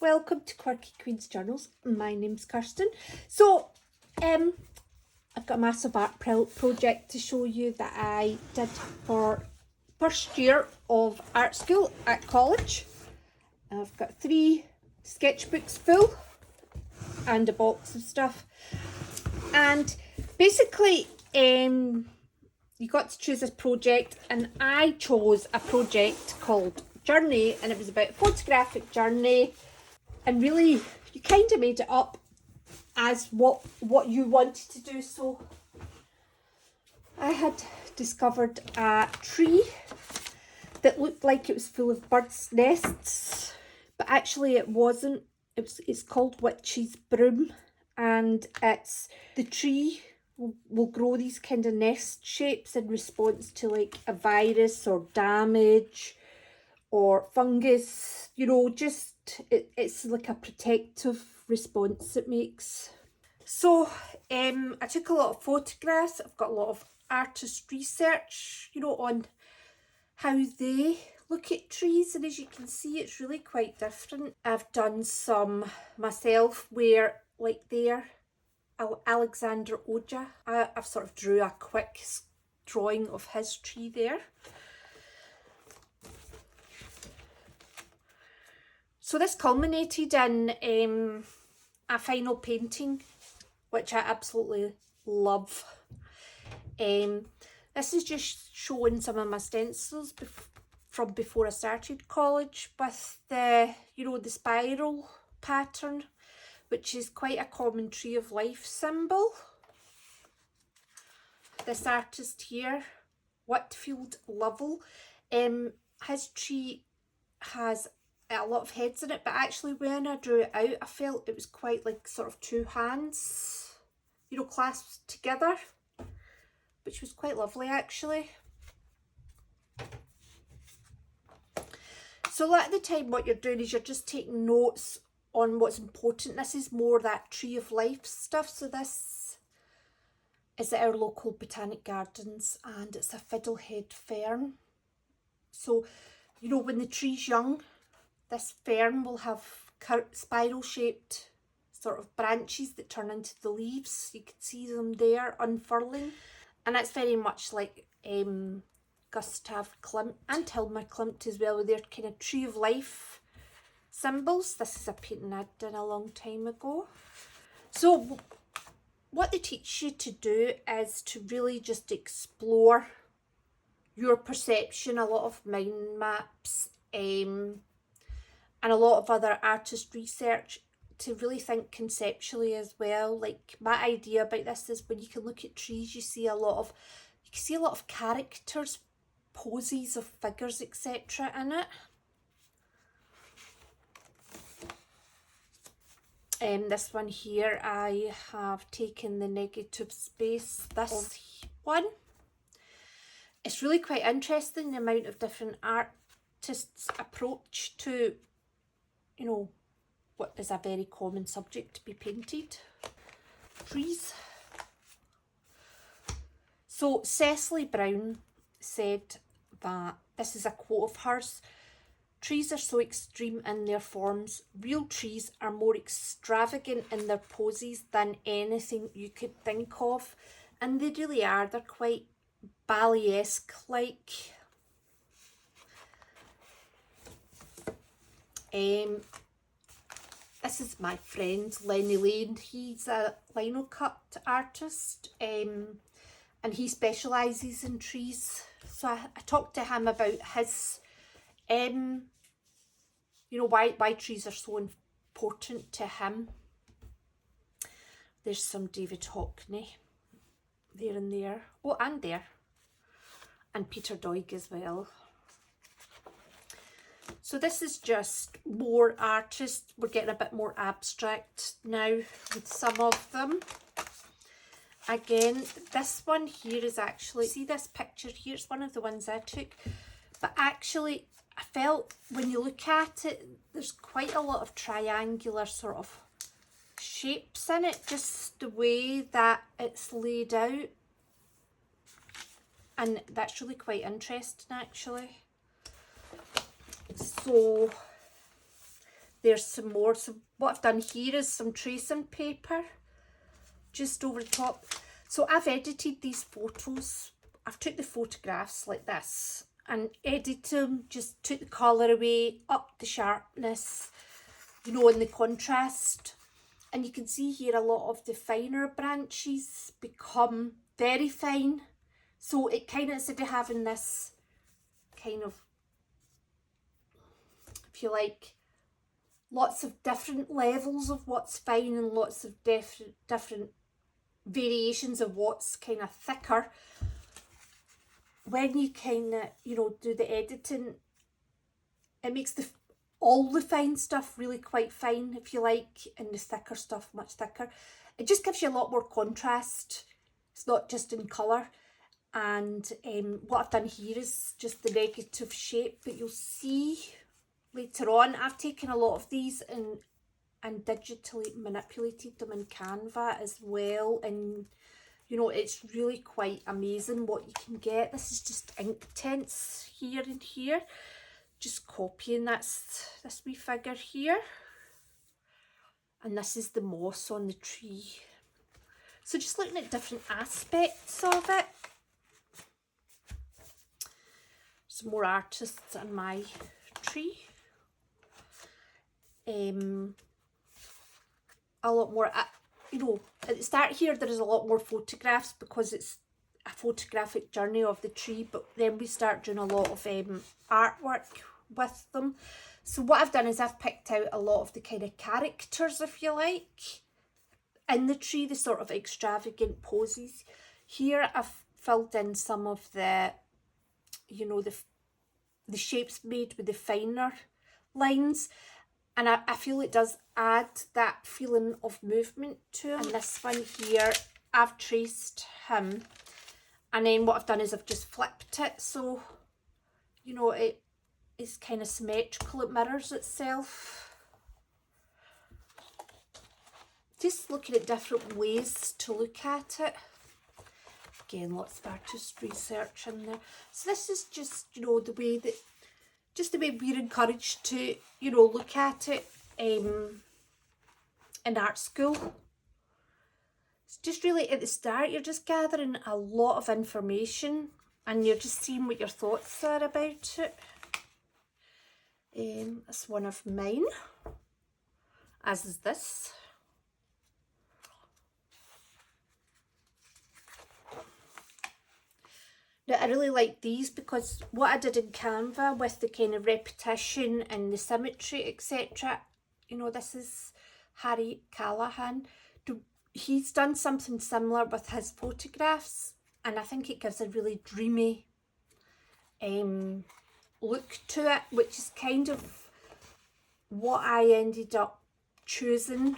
welcome to Quirky Queen's Journals. My name's Kirsten. So, I've got a massive art project to show you that I did for first year of art school at college. I've got 3 sketchbooks full and a box of stuff. And basically, you got to choose this project, and I chose a project called Journey, and it was about a photographic journey, and really you kind of made it up as what you wanted to do. So I had discovered a tree that looked like it was full of birds' nests, but actually it wasn't. It's called Witch's Broom, and it's the tree will grow these kind of nest shapes in response to like a virus or damage or fungus, you know, just it's like a protective response it makes. So I took a lot of photographs. I've got a lot of artist research, you know, on how they look at trees, and as you can see, it's really quite different. I've done some myself where, like there, Alexander Oja, I've sort of drew a quick drawing of his tree there. So this culminated in a final painting, which I absolutely love. This is just showing some of my stencils from before I started college with the, you know, the spiral pattern, which is quite a common tree of life symbol. This artist here, Whitfield Lovell, his tree has a lot of heads in it, but actually when I drew it out, I felt it was quite like sort of 2 hands, you know, clasped together, which was quite lovely actually. So a lot of the time what you're doing is you're just taking notes on what's important. This is more that tree of life stuff. So this is at our local botanic gardens, and it's a fiddlehead fern. So, you know, when the tree's young, this fern will have spiral shaped sort of branches that turn into the leaves. You can see them there unfurling, and that's very much like Gustav Klimt and Hilma Klimt as well, with their kind of tree of life symbols. This is a painting I'd done a long time ago. So what they teach you to do is to really just explore your perception, a lot of mind maps, and a lot of other artist research, to really think conceptually as well. Like my idea about this is when you can look at trees, you can see a lot of characters, poses of figures, etc. in it. This one here, I have taken the negative space. This one, it's really quite interesting, the amount of different artists' approach to, you know, what is a very common subject to be painted, trees. So Cecily Brown said that, this is a quote of hers: "Trees are so extreme in their forms. Real trees are more extravagant in their poses than anything you could think of." And they really are. They're quite ballet-esque like. This is my friend Lenny Lane. He's a lino cut artist, and he specialises in trees. So I talked to him about his, you know, why trees are so important to him. There's some David Hockney there and there. Oh, and there. And Peter Doig as well. So this is just more artists. We're getting a bit more abstract now with some of them. Again, this one here is actually, see this picture here, it's one of the ones I took, but actually I felt when you look at it, there's quite a lot of triangular sort of shapes in it, just the way that it's laid out, and that's really quite interesting actually. So there's some more. So what I've done here is some tracing paper just over the top. So I've edited these photos. I've took the photographs like this and edited them, just took the colour away, up the sharpness, you know, and the contrast. And you can see here a lot of the finer branches become very fine. So it kind of, instead of having this kind of, if you like, lots of different levels of what's fine and lots of different variations of what's kind of thicker, when you kind of, you know, do the editing, it makes all the fine stuff really quite fine, if you like, and the thicker stuff much thicker. It just gives you a lot more contrast. It's not just in colour. And what I've done here is just the negative shape, but you'll see later on I've taken a lot of these and digitally manipulated them in Canva as well, and you know, it's really quite amazing what you can get. This is just ink tints here and here, just copying this wee figure here, and this is the moss on the tree. So just looking at different aspects of it. Some more artists in my tree. A lot more, you know, at the start here there is a lot more photographs because it's a photographic journey of the tree, but then we start doing a lot of artwork with them. So what I've done is I've picked out a lot of the kind of characters, if you like, in the tree, the sort of extravagant poses. Here I've filled in some of the, you know, the shapes made with the finer lines, and I feel it does add that feeling of movement to him. And this one here, I've traced him, and then what I've done is I've just flipped it, so you know, it is kind of symmetrical, it mirrors itself. Just looking at different ways to look at it. Again, lots of artist research in there. So this is just, you know, the way that, just the way we're encouraged to, you know, look at it in art school. It's just really at the start, you're just gathering a lot of information and you're just seeing what your thoughts are about it. That's one of mine, as is this. Now, I really like these because what I did in Canva with the kind of repetition and the symmetry, etc. You know, this is Harry Callahan. He's done something similar with his photographs, and I think it gives a really dreamy look to it, which is kind of what I ended up choosing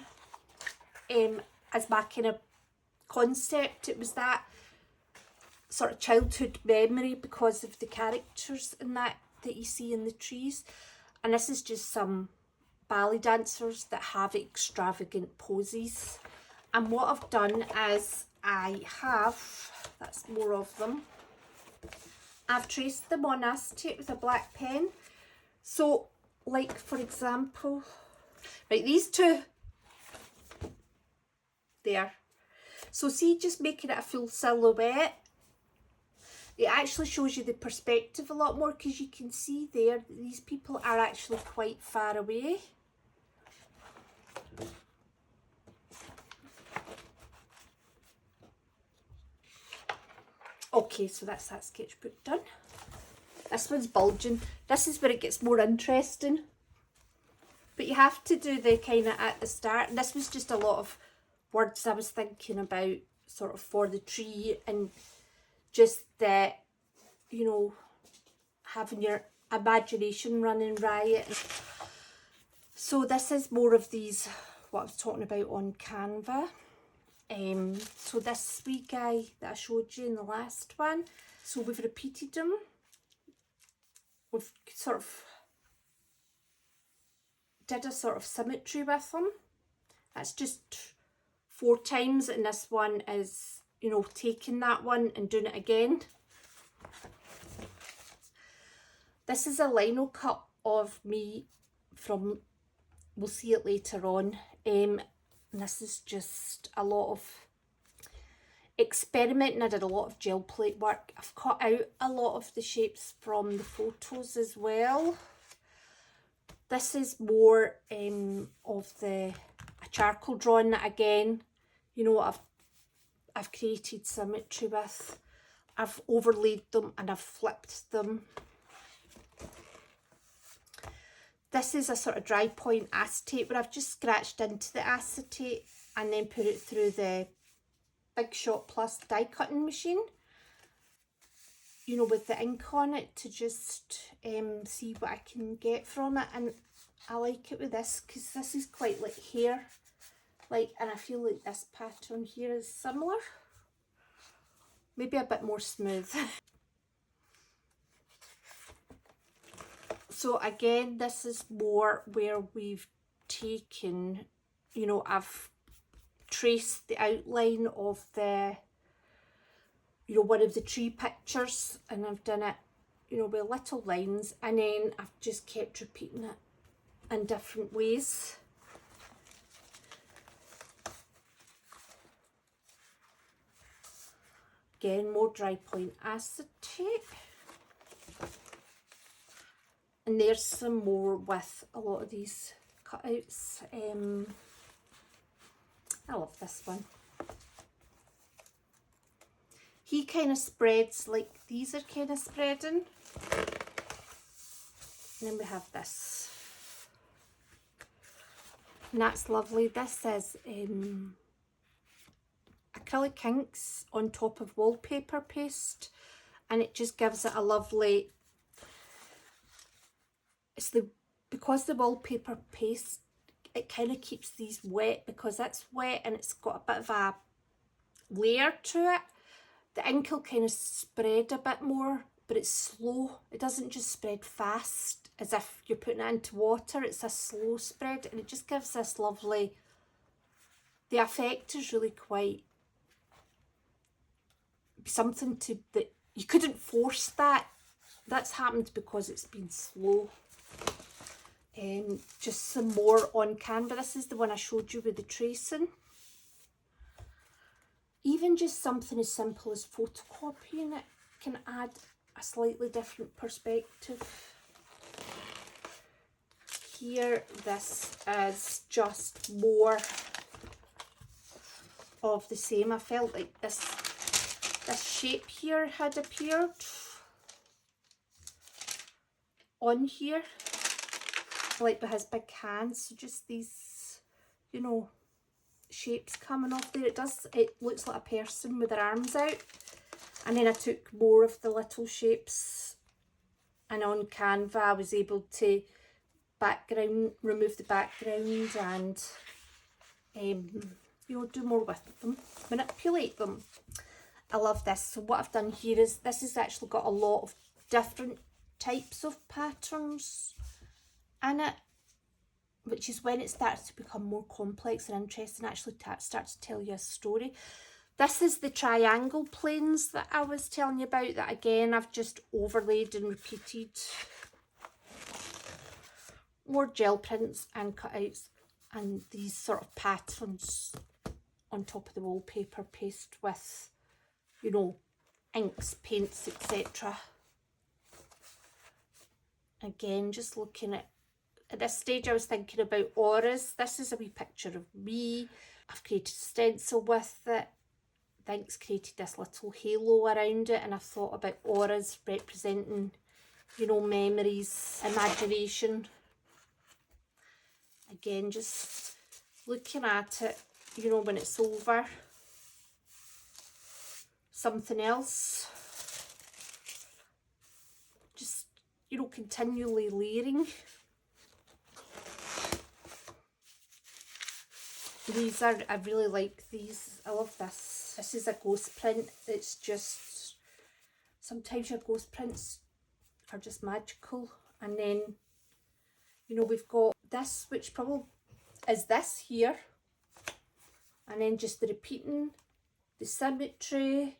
as my kind of concept. It was that sort of childhood memory because of the characters in that you see in the trees. And this is just some ballet dancers that have extravagant poses. And what I've done is I have, that's more of them, I've traced them on acetate with a black pen. So like, for example, right, these two there. So see, just making it a full silhouette, it actually shows you the perspective a lot more, because you can see there that these people are actually quite far away. Okay, so that's that sketchbook done. This one's bulging. This is where it gets more interesting. But you have to do the kind of at the start. And this was just a lot of words I was thinking about sort of for the tree, and just that, you know, having your imagination running riot. So this is more of these, what I was talking about on Canva. So this wee guy that I showed you in the last one, so we've repeated them. We've sort of did a sort of symmetry with them. That's just 4 times, and this one is, you know, taking that one and doing it again. This is a lino cut of me from we'll see it later on. And this is just a lot of experimenting. I did a lot of gel plate work. I've cut out a lot of the shapes from the photos as well. This is more of a charcoal drawing that, again, you know, I've created symmetry with. I've overlaid them and I've flipped them. This is a sort of dry point acetate where I've just scratched into the acetate and then put it through the Big Shot Plus die cutting machine, you know, with the ink on it, to just see what I can get from it. And I like it with this because this is quite like hair, like, and I feel like this pattern here is similar, maybe a bit more smooth. So again, this is more where we've taken, you know, I've traced the outline of the, you know, one of the tree pictures, and I've done it, you know, with little lines, and then I've just kept repeating it in different ways. Again, more dry point acetate. And there's some more with a lot of these cutouts. I love this one. He kind of spreads like these are kind of spreading. And then we have this. And that's lovely. This is acrylic inks on top of wallpaper paste. And it just gives it a lovely... because the wallpaper paste, it kind of keeps these wet because it's wet and it's got a bit of a layer to it. The ink will kind of spread a bit more, but it's slow. It doesn't just spread fast as if you're putting it into water. It's a slow spread, and it just gives this lovely... The effect is really quite something to that you couldn't force that. That's happened because it's been slow. Just some more on Canva. This is the one I showed you with the tracing. Even just something as simple as photocopying it can add a slightly different perspective. Here, this is just more of the same. I felt like this shape here had appeared on here, like with his big hands. So just these, you know, shapes coming off there. It looks like a person with their arms out. And then I took more of the little shapes, and on Canva I was able to remove the background and you know, do more with them, manipulate them. I love this. So what I've done here is, this has actually got a lot of different types of patterns in it, which is when it starts to become more complex and interesting, actually starts to tell you a story. This is the triangle planes that I was telling you about, that again I've just overlaid and repeated. More gel prints and cutouts and these sort of patterns on top of the wallpaper paste with, you know, inks, paints, etc. Again, just looking at this stage I was thinking about auras. This is a wee picture of me. I've created a stencil with it. The ink's created this little halo around it, and I've thought about auras representing, you know, memories, imagination. Again, just looking at it, you know, when it's over. Something else. Just, you know, continually layering. These are, I really like these. I love this. This is a ghost print. It's just, sometimes your ghost prints are just magical. And then, you know, we've got this, which probably is this here. And then just the repeating, the symmetry,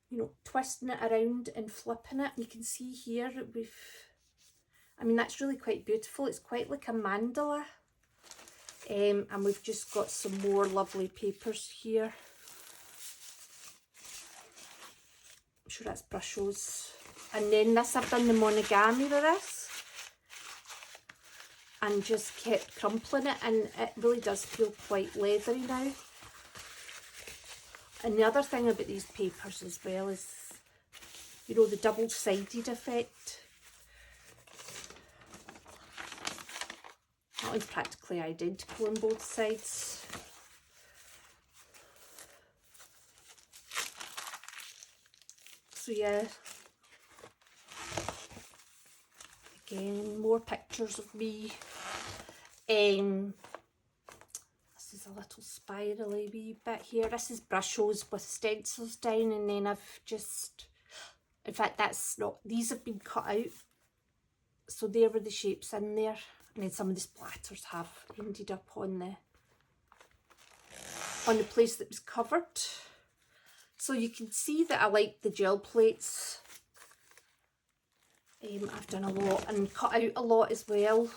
you know, twisting it around and flipping it. You can see here I mean, that's really quite beautiful. It's quite like a mandala. And we've just got some more lovely papers here. I'm sure that's brushes. And then this, I've done the monogamy with this. And just kept crumpling it, and it really does feel quite leathery now. And the other thing about these papers as well is, you know, the double-sided effect. That one's practically identical on both sides. So yeah, again, more pictures of me. This is a little spirally wee bit here. This is brushes with stencils down, and then I've just, in fact, that's not, these have been cut out. So there were the shapes in there. And then some of the splatters have ended up on the place that was covered. So you can see that I like the gel plates. I've done a lot and cut out a lot as well.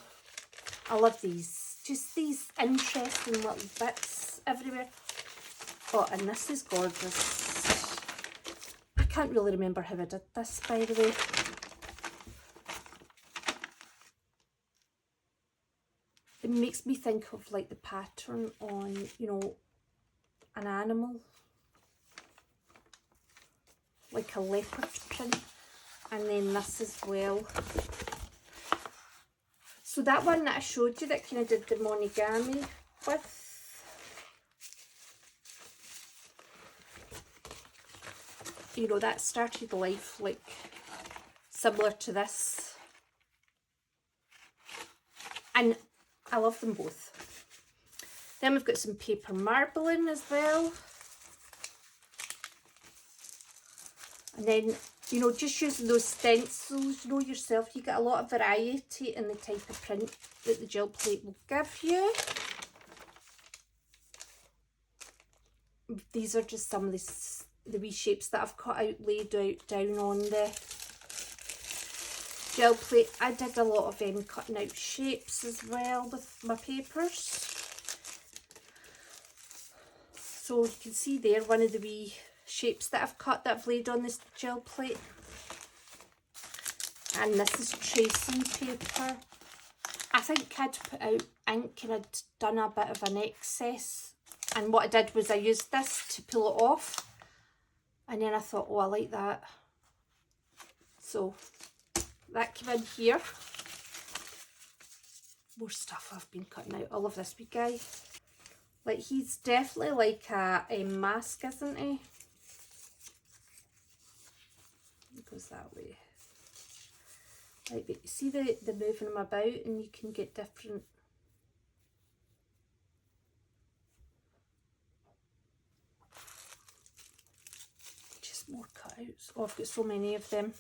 I love these, just these interesting little bits everywhere. Oh, and this is gorgeous. I can't really remember how I did this, by the way. It makes me think of like the pattern on, you know, an animal, like a leopard print, and then this as well. So that one that I showed you that kind of did the monogamy with, you know, that started life like similar to this, and I love them both. Then we've got some paper marbling as well. And then, you know, just using those stencils, you know yourself, you get a lot of variety in the type of print that the gel plate will give you. These are just some of the wee shapes that I've cut out, laid out down on the gel plate. I did a lot of cutting out shapes as well with my papers. So you can see there one of the wee shapes that I've cut that I've laid on this gel plate. And this is tracing paper. I think I'd put out ink and I'd done a bit of an excess. And what I did was I used this to pull it off. And then I thought, oh, I like that. So that came in here. More stuff I've been cutting out. I love this wee guy. Like, he's definitely like a mask, isn't he? It goes that way. Like, but you see the moving him about, and you can get different. Just more cutouts. Oh, I've got so many of them.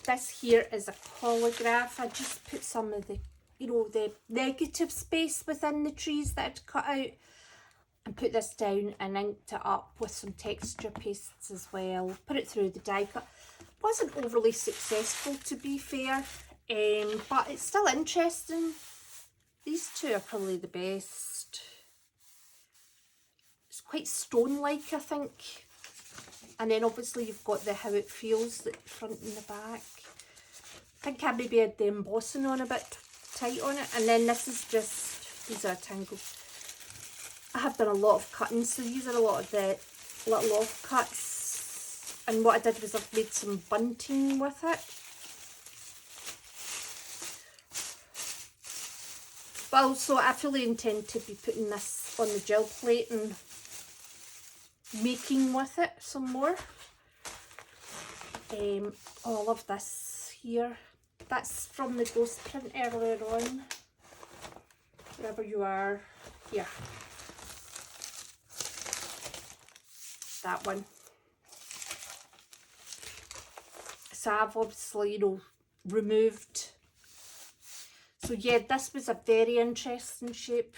This here is a holograph. I just put some of the, you know, the negative space within the trees that I'd cut out, and put this down and inked it up with some texture pastes as well. Put it through the die cut. Wasn't overly successful, to be fair, but it's still interesting. These two are probably the best. It's quite stone-like, I think. And then obviously you've got how it feels, the front and the back. I think I maybe had the embossing on a bit tight on it. And then this is just, these are tangled. I have done a lot of cutting, so these are a lot of the little offcuts. And what I did was I've made some bunting with it. But also I fully intend to be putting this on the gel plate and making with it some more. Oh, I love this here. That's from the ghost print earlier on. Wherever you are. Here. That one. So I've obviously, you know, removed. So yeah, this was a very interesting shape.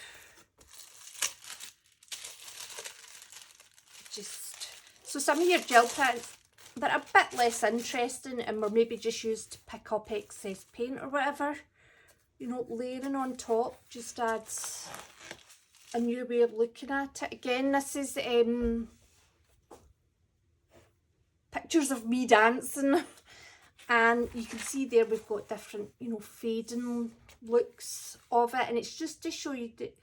So some of your gel pens, they're a bit less interesting and were maybe just used to pick up excess paint or whatever. You know, layering on top just adds a new way of looking at it. Again, this is pictures of me dancing, and you can see there we've got different, you know, fading looks of it, and it's just to show you that,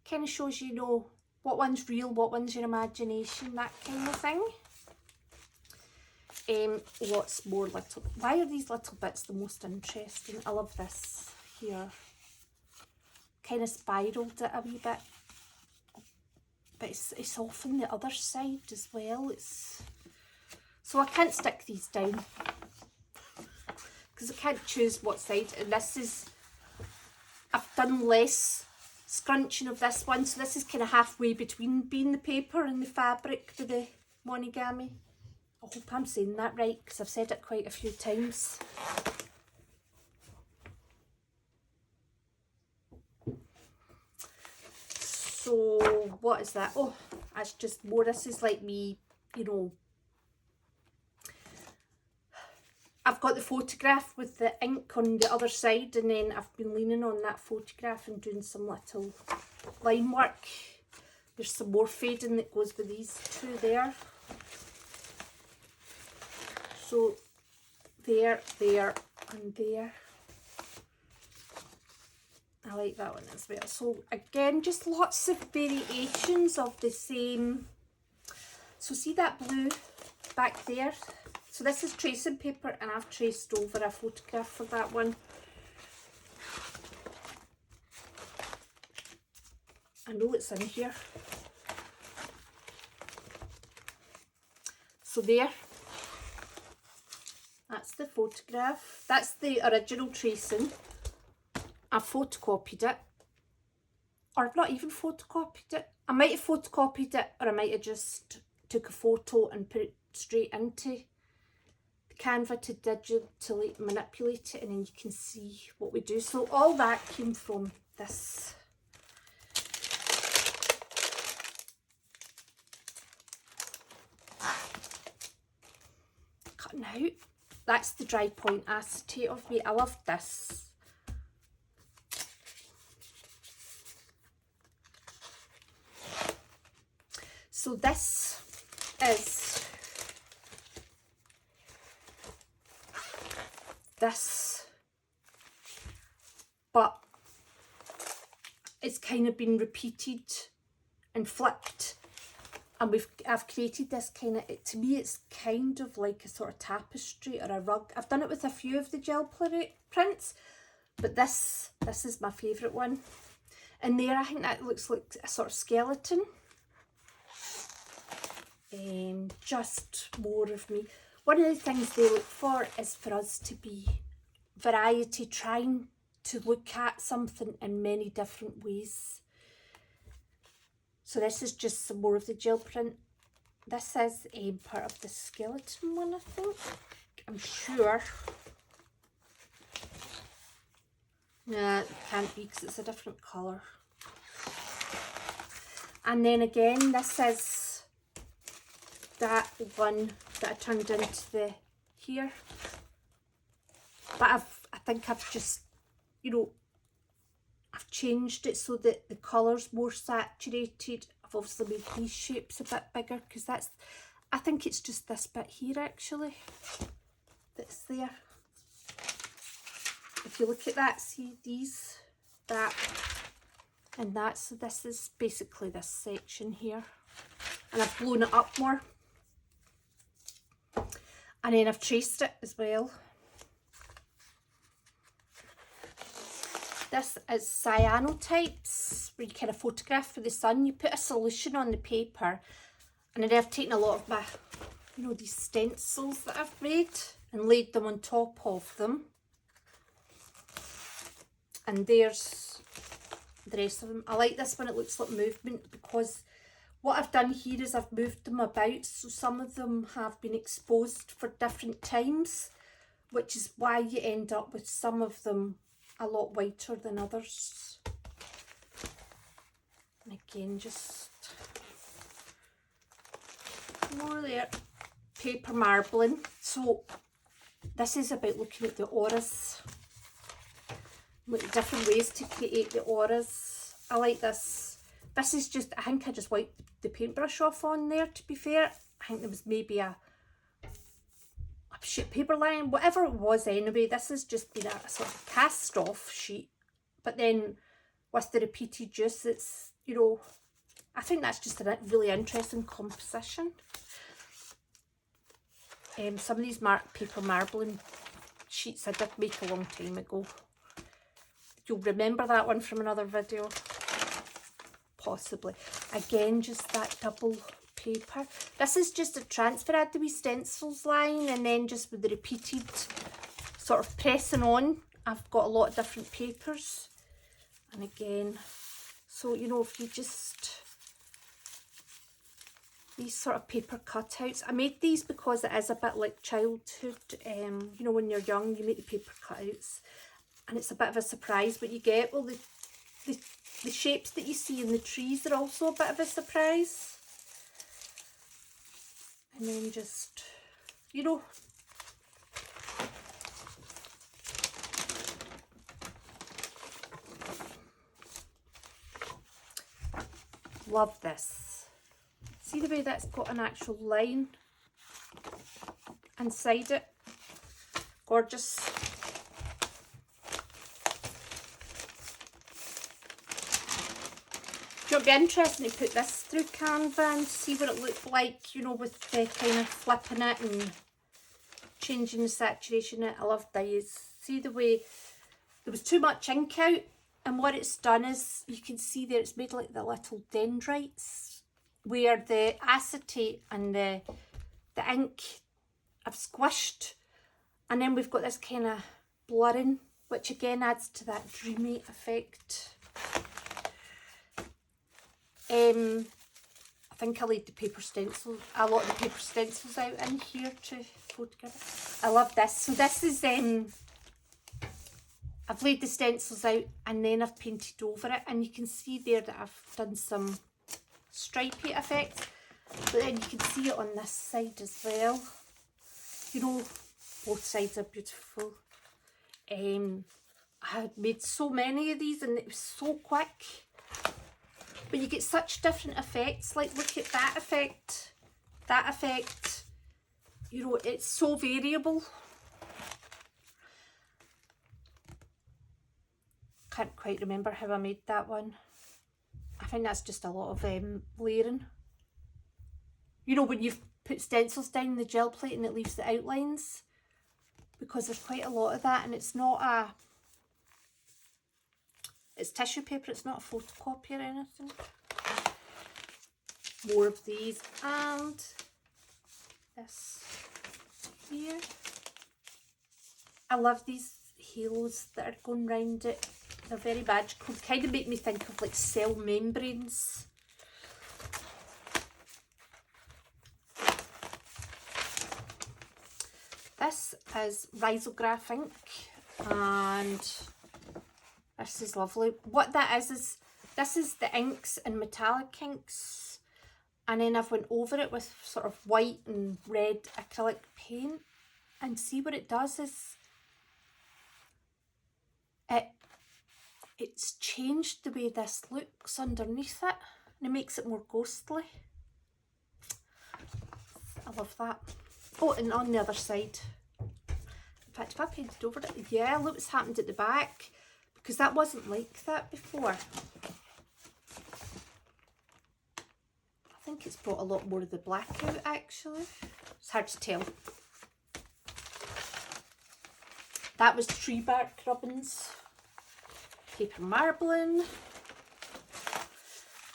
kind of shows you know what one's real, what one's your imagination, that kind of thing. Lots more little, why are these little bits the most interesting? I love this here, kind of spiraled it a wee bit, but it's off on the other side as well. So I can't stick these down because I can't choose what side, and this is, I've done less scrunching of this one, so this is kind of halfway between being the paper and the fabric for the monogami. I hope I'm saying that right because I've said it quite a few times. So what is that? Oh, that's just more, this is like me, you know, I've got the photograph with the ink on the other side, and then I've been leaning on that photograph and doing some little line work. There's some more fading that goes with these two there. So there, there, and there. I like that one as well. So again, just lots of variations of the same. So see that blue back there? So this is tracing paper, and I've traced over a photograph for that one. I know it's in here. So there, that's the photograph. That's the original tracing. I've photocopied it, or I've not even photocopied it. I might have photocopied it, or I might have just took a photo and put it straight into Canva to digitally manipulate it, and then you can see what we do. So all that came from this. Cutting out. That's the dry point acetate of me. I love this. So this is this, but it's kind of been repeated and flipped, and I've created this kind of, to me it's kind of like a sort of tapestry or a rug. I've done it with a few of the gel prints, but this is my favourite one. And there, I think that looks like a sort of skeleton. Just more of me. One of the things they look for is for us to be variety, trying to look at something in many different ways. So this is just some more of the gel print. This is part of the skeleton one, I think. I'm sure. Nah, it can't be because it's a different colour. And then again, this is that one that I turned into the here, but I think I've just, you know, I've changed it so that the colour's more saturated. I've obviously made these shapes a bit bigger because that's, I think it's just this bit here actually that's there. If you look at that, see these, that and that, so this is basically this section here, and I've blown it up more. And then I've traced it as well. This is cyanotypes, where you kind of photograph for the sun. You put a solution on the paper, and then I've taken a lot of my, you know, these stencils that I've made and laid them on top of them. And there's the rest of them. I like this one, it looks like movement, because what I've done here is I've moved them about, so some of them have been exposed for different times, which is why you end up with some of them a lot whiter than others. And again, just more there. Paper marbling. So this is about looking at the auras, like different ways to create the auras. I like this. This is just, I think I just wiped the paintbrush off on there, to be fair. I think there was maybe a sheet paper line, whatever it was anyway. This has just been a sort of cast off sheet, but then with the repeated juice, it's, you know, I think that's just a really interesting composition. Some of these paper marbling sheets I did make a long time ago. You'll remember that one from another video, possibly. Again, just that double paper. This is just a transfer. I had the wee stencils line, and then just with the repeated sort of pressing on, I've got a lot of different papers. And again, so you know, if you just, these sort of paper cutouts, I made these because it is a bit like childhood. You know, when you're young, you make the paper cutouts, and it's a bit of a surprise what you get. Well, the shapes that you see in the trees are also a bit of a surprise. And then just, you know, love this. See the way that's got an actual line inside it? Gorgeous. It would be interesting to put this through Canva and see what it looked like, you know, with the kind of flipping it and changing the saturation in it. I love these. See the way there was too much ink out, and what it's done is, you can see there, it's made like the little dendrites where the acetate and the ink have squished, and then we've got this kind of blurring, which again adds to that dreamy effect. I think I laid the paper stencils, a lot of the paper stencils out in here to go together. I love this. So this is, I've laid the stencils out and then I've painted over it, and you can see there that I've done some stripy effects, but then you can see it on this side as well. You know, both sides are beautiful. I had made so many of these and it was so quick. But you get such different effects. Like, look at that effect, you know, it's so variable. Can't quite remember how I made that one. I think that's just a lot of layering. You know, when you've put stencils down the gel plate and it leaves the outlines, because there's quite a lot of that, and it's not a, it's tissue paper, it's not a photocopy or anything. More of these, and this here. I love these halos that are going round it. They're very magical. Kind of make me think of like cell membranes. This is Risograph ink, and this is lovely. What that is this is the inks and metallic inks, and then I've went over it with sort of white and red acrylic paint, and see what it does is it's changed the way this looks underneath it, and it makes it more ghostly. I love that. Oh, and on the other side, in fact, if I painted over it, yeah, look what's happened at the back, because that wasn't like that before. I think it's brought a lot more of the black out, actually. It's hard to tell. That was tree bark rubbings. Paper marbling.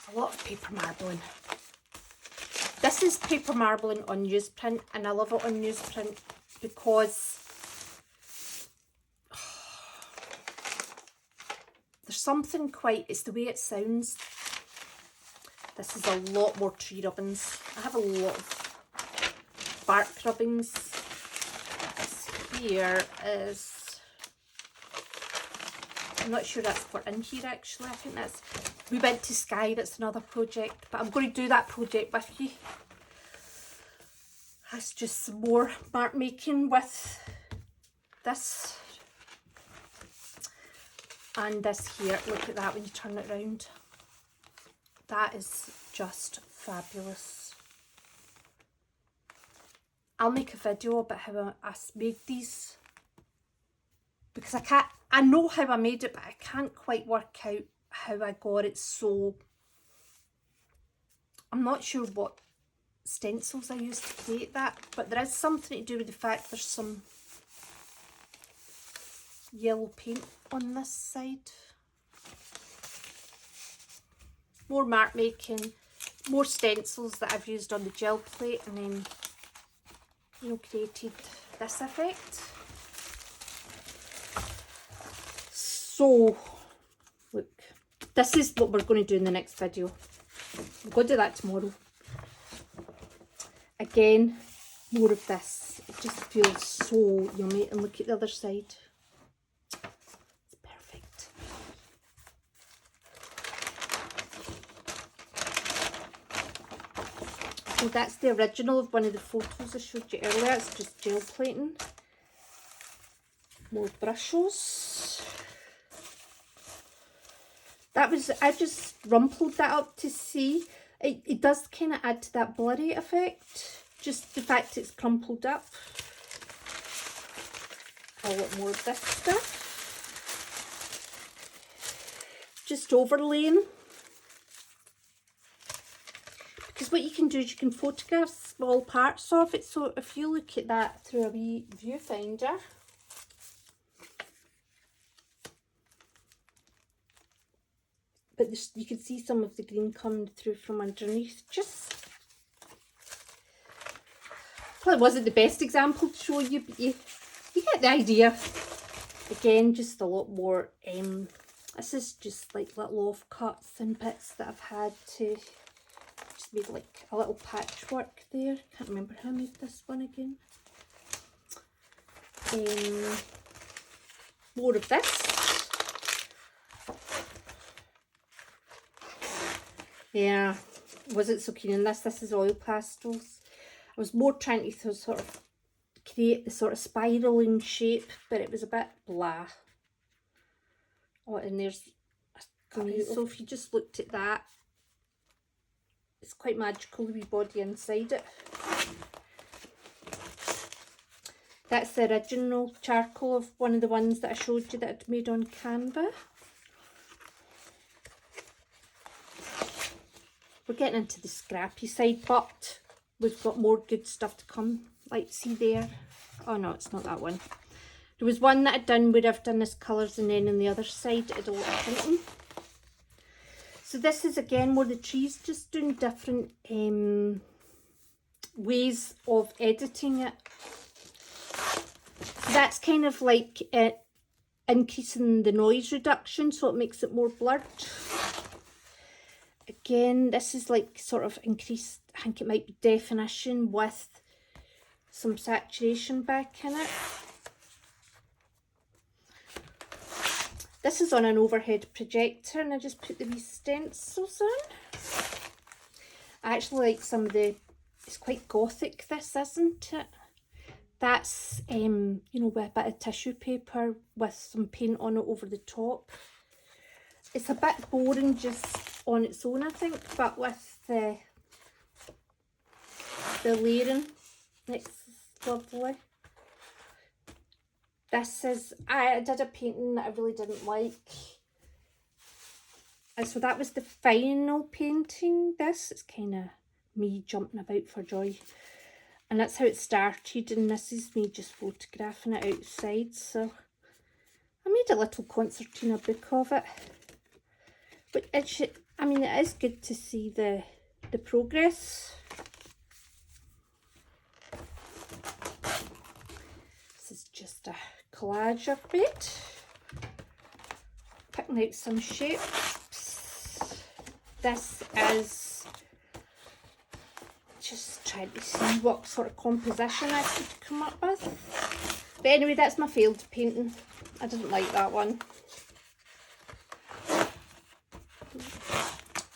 A lot of paper marbling. This is paper marbling on newsprint, and I love it on newsprint because there's something quite, it's the way it sounds. This is a lot more tree rubbings. I have a lot of bark rubbings. This here is, I'm not sure that's for in here actually. I think that's, we went to Sky, that's another project, but I'm going to do that project with you. That's just some more mark making with this and this here. Look at that when you turn it around. That is just fabulous. I'll make a video about how I made these, because I know how I made it, but I can't quite work out how I got it so. I'm not sure what stencils I used to create that, but there is something to do with the fact there's some yellow paint on this side. More mark making, more stencils that I've used on the gel plate, and then, you know, created this effect. So look, this is what we're going to do in the next video. We're going to do that tomorrow. Again, more of this. It just feels so yummy. And look at the other side. It's perfect. So that's the original of one of the photos I showed you earlier. It's just gel plating. More brushes. That was, I just rumpled that up to see. It does kind of add to that blurry effect. Just the fact it's crumpled up. A lot more of this stuff. Just overlaying. Because what you can do is you can photograph small parts of it. So if you look at that through a wee viewfinder, but this, you can see some of the green coming through from underneath. Just probably wasn't the best example to show you, but you get the idea. Again, just a lot more. This is just like little offcuts and bits that I've had to just made like a little patchwork there. Can't remember how I made this one again. More of this. Yeah, wasn't so keen on this. This is oil pastels. I was more trying to sort of create the sort of spiraling shape, but it was a bit blah. Oh, and there's so if you just looked at that, it's quite magical, the wee body inside it. That's the original charcoal of one of the ones that I showed you that I'd made on Canva. We're getting into the scrappy side, but we've got more good stuff to come. Like, see there? Oh no, it's not that one. There was one that I'd done where I've done this colours, and then on the other side it had a lot of printing. So this is again more the trees, just doing different ways of editing it. So that's kind of like increasing the noise reduction, so it makes it more blurred. Again, this is like sort of increased, I think it might be definition with some saturation back in it. This is on an overhead projector, and I just put the wee stencils on. I actually like some of the, it's quite gothic this, isn't it? That's, you know, with a bit of tissue paper with some paint on it over the top. It's a bit boring just on its own, I think, but with the layering, it's lovely. This is, I did a painting that I really didn't like. And so that was the final painting. This is kind of me jumping about for joy. And that's how it started, and this is me just photographing it outside. So I made a little concertina book of it. But it should, I mean, it is good to see the progress. This is just a collage I've made. Picking out some shapes. This is just trying to see what sort of composition I could come up with. But anyway, that's my failed painting. I didn't like that one.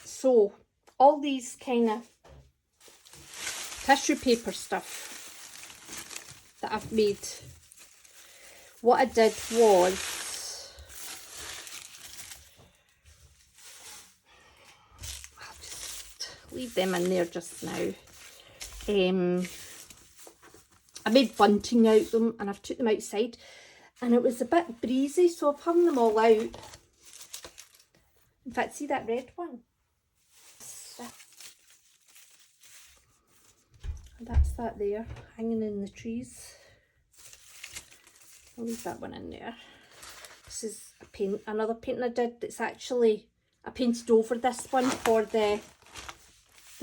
So all these kind of tissue paper stuff, that I've made. What I did was, I'll just leave them in there just now. I made bunting out of them and I've took them outside, and it was a bit breezy, so I've hung them all out. In fact, see that red one? That's that there, hanging in the trees. I'll leave that one in there. This is another painting I did. It's actually, I painted over this one for the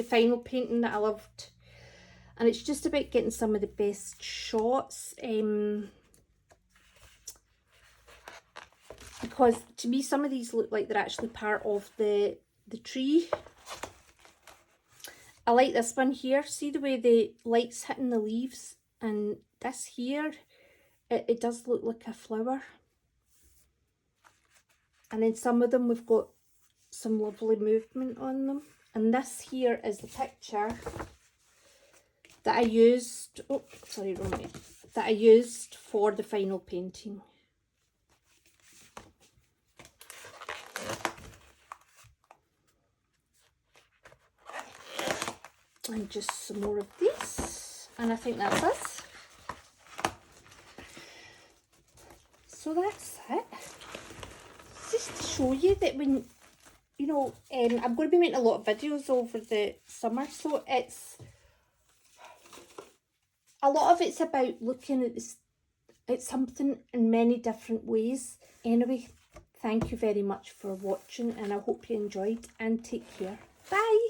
final painting that I loved. And it's just about getting some of the best shots. Because to me, some of these look like they're actually part of the tree. I like this one here. See the way the light's hitting the leaves, and this here, it does look like a flower. And then some of them we've got some lovely movement on them. And this here is the picture that I used, oh sorry, wrong way, that I used for the final painting. And just some more of these, and I think that's it. So that's it. Just to show you that when, you know, I'm going to be making a lot of videos over the summer, so it's, a lot of it's about looking at this, at something in many different ways. Anyway, thank you very much for watching, and I hope you enjoyed, and take care. Bye.